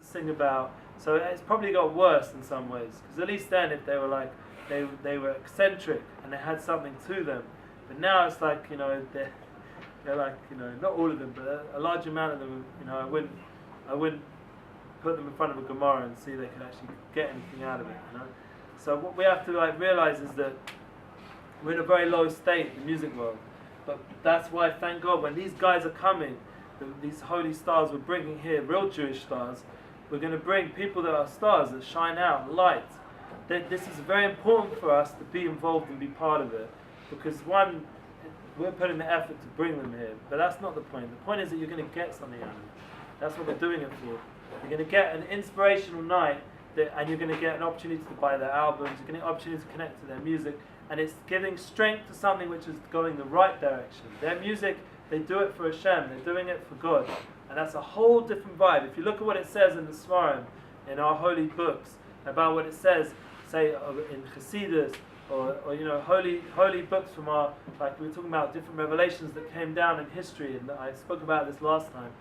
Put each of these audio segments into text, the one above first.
sing about. So it's probably got worse in some ways, because at least then, if they were like they were eccentric and they had something to them, but now it's like, you know, they're like, you know, not all of them, but a large amount of them, you know, I wouldn't put them in front of a Gemara and see they can actually get anything out of it, you know. So what we have to like realize is that we're in a very low state in the music world, but that's why, thank God, when these guys are coming, these holy stars we're bringing here, real Jewish stars, we're going to bring people that are stars, that shine out, light. This is very important for us to be involved and be part of it, because one, we're putting the effort to bring them here, but that's not the point. The point is that you're going to get something out of it. That's what we're doing it for. You're going to get an inspirational night, and you're going to get an opportunity to buy their albums, you're getting an opportunity to connect to their music, and it's giving strength to something which is going the right direction. Their music, they do it for Hashem, they're doing it for God, and that's a whole different vibe. If you look at what it says in the Svarim, in our holy books, about what it says, say in Chassidus, or you know, holy books from our, like we were talking about different revelations that came down in history, and I spoke about this last time.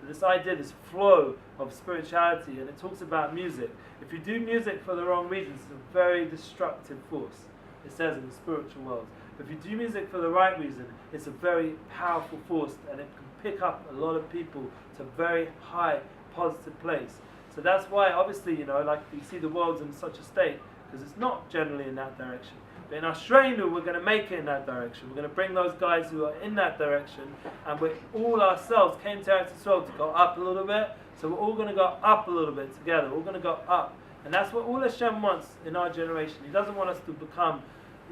This idea, this flow of spirituality, and it talks about music. If you do music for the wrong reasons, it's a very destructive force. It says in the spiritual world. But if you do music for the right reason, it's a very powerful force, and it can pick up a lot of people to a very high positive place. So that's why, obviously, you know, like you see the world's in such a state, because it's not generally in that direction. But in Ashreinu, we're going to make it in that direction. We're going to bring those guys who are in that direction, and we all ourselves came to Eretz Yisrael to go up a little bit. So we're all going to go up a little bit together. We're going to go up, and that's what all Hashem wants in our generation. He doesn't want us to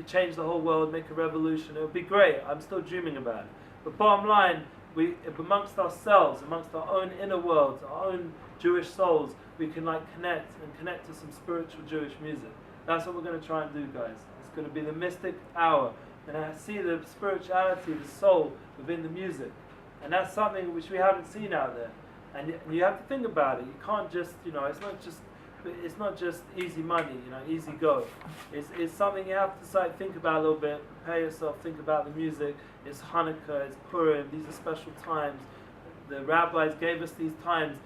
change the whole world, make a revolution. It would be great. I'm still dreaming about it. But bottom line, we, amongst ourselves, amongst our own inner worlds, our own Jewish souls, we can like connect to some spiritual Jewish music. That's what we're going to try and do, guys. It's going to be the mystic hour, and I see the spirituality, the soul within the music, and that's something which we haven't seen out there. And you have to think about it. You can't just, you know, it's not just easy money, you know, easy go. It's something you have to start think about a little bit. Prepare yourself. Think about the music. It's Hanukkah. It's Purim. These are special times. The rabbis gave us these times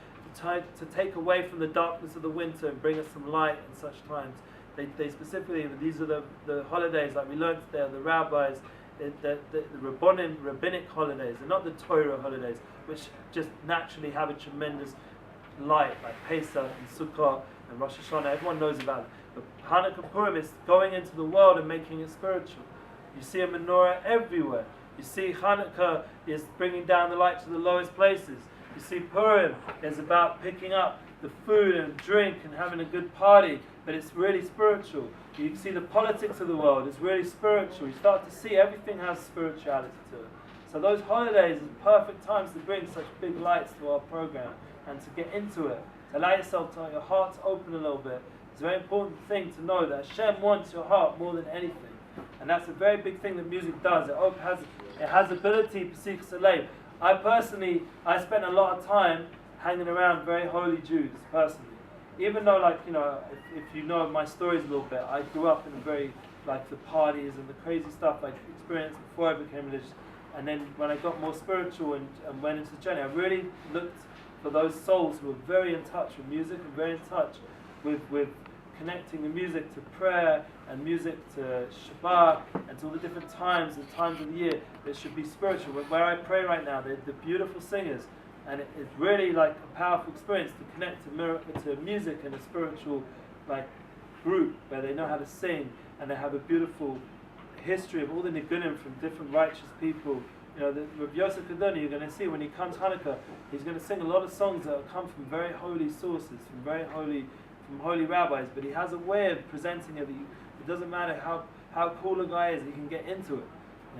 to take away from the darkness of the winter and bring us some light in such times. They specifically, these are the holidays, like we learned today, the rabbis, the rabbinic holidays, and not the Torah holidays, which just naturally have a tremendous light, like Pesach and Sukkot and Rosh Hashanah. Everyone knows about it. But Hanukkah Purim is going into the world and making it spiritual. You see a menorah everywhere. You see Hanukkah is bringing down the light to the lowest places. You see Purim is about picking up the food and drink and having a good party, but it's really spiritual. You see the politics of the world, it's really spiritual. You start to see everything has spirituality to it. So those holidays are perfect times to bring such big lights to our program and to get into it. To allow yourself to, your heart to open a little bit. It's a very important thing to know that Hashem wants your heart more than anything. And that's a very big thing that music does. It has ability, Pesach Salev. I spent a lot of time hanging around very holy Jews, personally. Even though, like, you know, if you know my stories a little bit, I grew up in a very, like, the parties and the crazy stuff I experienced before I became religious. And then when I got more spiritual and went into the journey, I really looked for those souls who were very in touch with music and very in touch with connecting the music to prayer and music to Shabbat and to all the different times, the times of the year that should be spiritual. Where I pray right now, they're the beautiful singers. And it's really like a powerful experience to connect to music and a spiritual like group where they know how to sing and they have a beautiful history of all the nigunim from different righteous people. You know, with Yosef Kadoni, you're going to see when he comes Hanukkah, he's going to sing a lot of songs that come from very holy sources, from holy rabbis. But he has a way of presenting it. It doesn't matter how cool a guy is, he can get into it.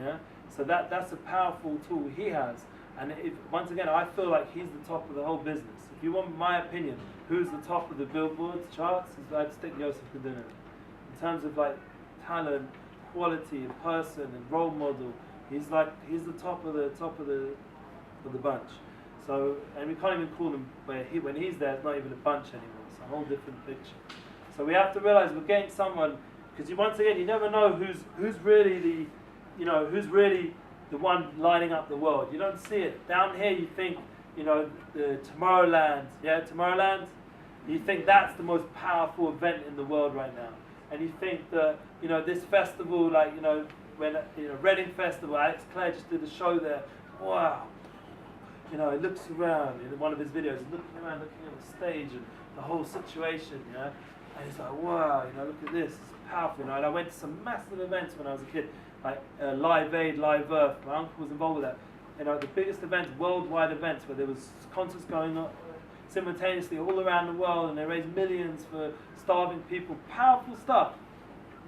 Yeah. So that's a powerful tool he has. And once again, I feel like he's the top of the whole business. If you want my opinion, who's the top of the Billboard charts, I'd stick Yosef Kaduna. In terms of like talent, quality, and person, and role model, he's the top of the bunch. So, and we can't even call him when he's there. It's not even a bunch anymore. It's a whole different picture. So we have to realize we're getting someone, because once again, you never know who's really the one lining up the world. You don't see it. Down here you think, the Tomorrowland. Yeah, Tomorrowland? You think that's the most powerful event in the world right now. And you think that, this festival, like, when, Reading Festival, Alex Clare just did a show there. Wow. He looks around in one of his videos, he's looking around, looking at the stage and the whole situation, and he's like, wow, look at this, it's powerful, And I went to some massive events when I was a kid, like Live Aid, Live Earth. My uncle was involved with that. The biggest events, worldwide events, where there was concerts going on simultaneously all around the world, and they raised millions for starving people. Powerful stuff,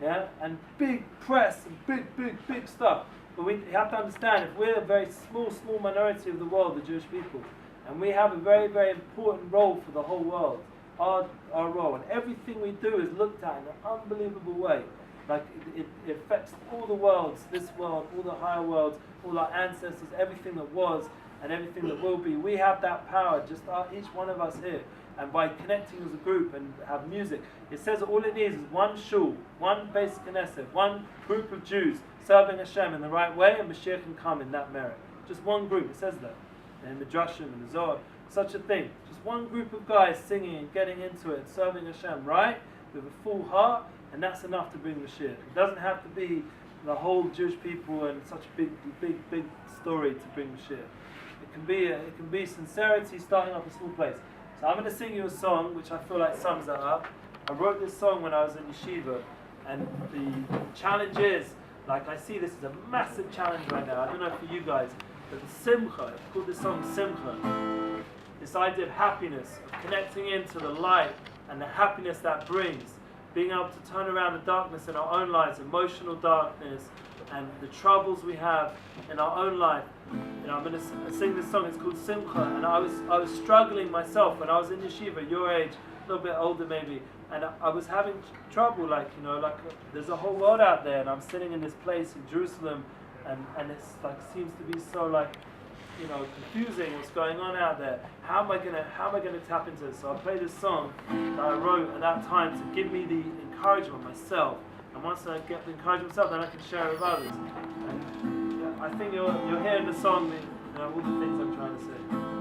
and big press and big stuff. But you have to understand, if we're a very small minority of the world, the Jewish people, and we have a very, very important role for the whole world, our role, and everything we do is looked at in an unbelievable way. Like it affects all the worlds, this world, all the higher worlds, all our ancestors, everything that was and everything that will be. We have that power, just each one of us here. And by connecting as a group and have music, it says that all it needs is one shul, one basic Knesset, one group of Jews serving Hashem in the right way, and Mashiach can come in that merit. Just one group, it says that. In the Midrashim and the Zohar, such a thing. Just one group of guys singing and getting into it, serving Hashem, right? With a full heart, and that's enough to bring Mashiach. It doesn't have to be the whole Jewish people and such a big story to bring Mashiach. It can be sincerity starting up a small place. So I'm going to sing you a song which I feel like sums that up. I wrote this song when I was in Yeshiva, and the challenge is, like, I see this as a massive challenge right now. I don't know for you guys, but the Simcha, I've called this song Simcha. This idea of happiness, of connecting into the light and the happiness that brings, being able to turn around the darkness in our own lives, emotional darkness, and the troubles we have in our own life. I'm going to sing this song. It's called Simcha, and I was struggling myself when I was in yeshiva, your age, a little bit older maybe, and I was having trouble. Like there's a whole world out there, and I'm sitting in this place in Jerusalem, and it's like seems to be so confusing what's going on out there. How am I gonna tap into this? So I play this song that I wrote at that time to give me the encouragement myself. And once I get the encouragement myself, then I can share it with others. And I think you'll hear in the song all the things I'm trying to say.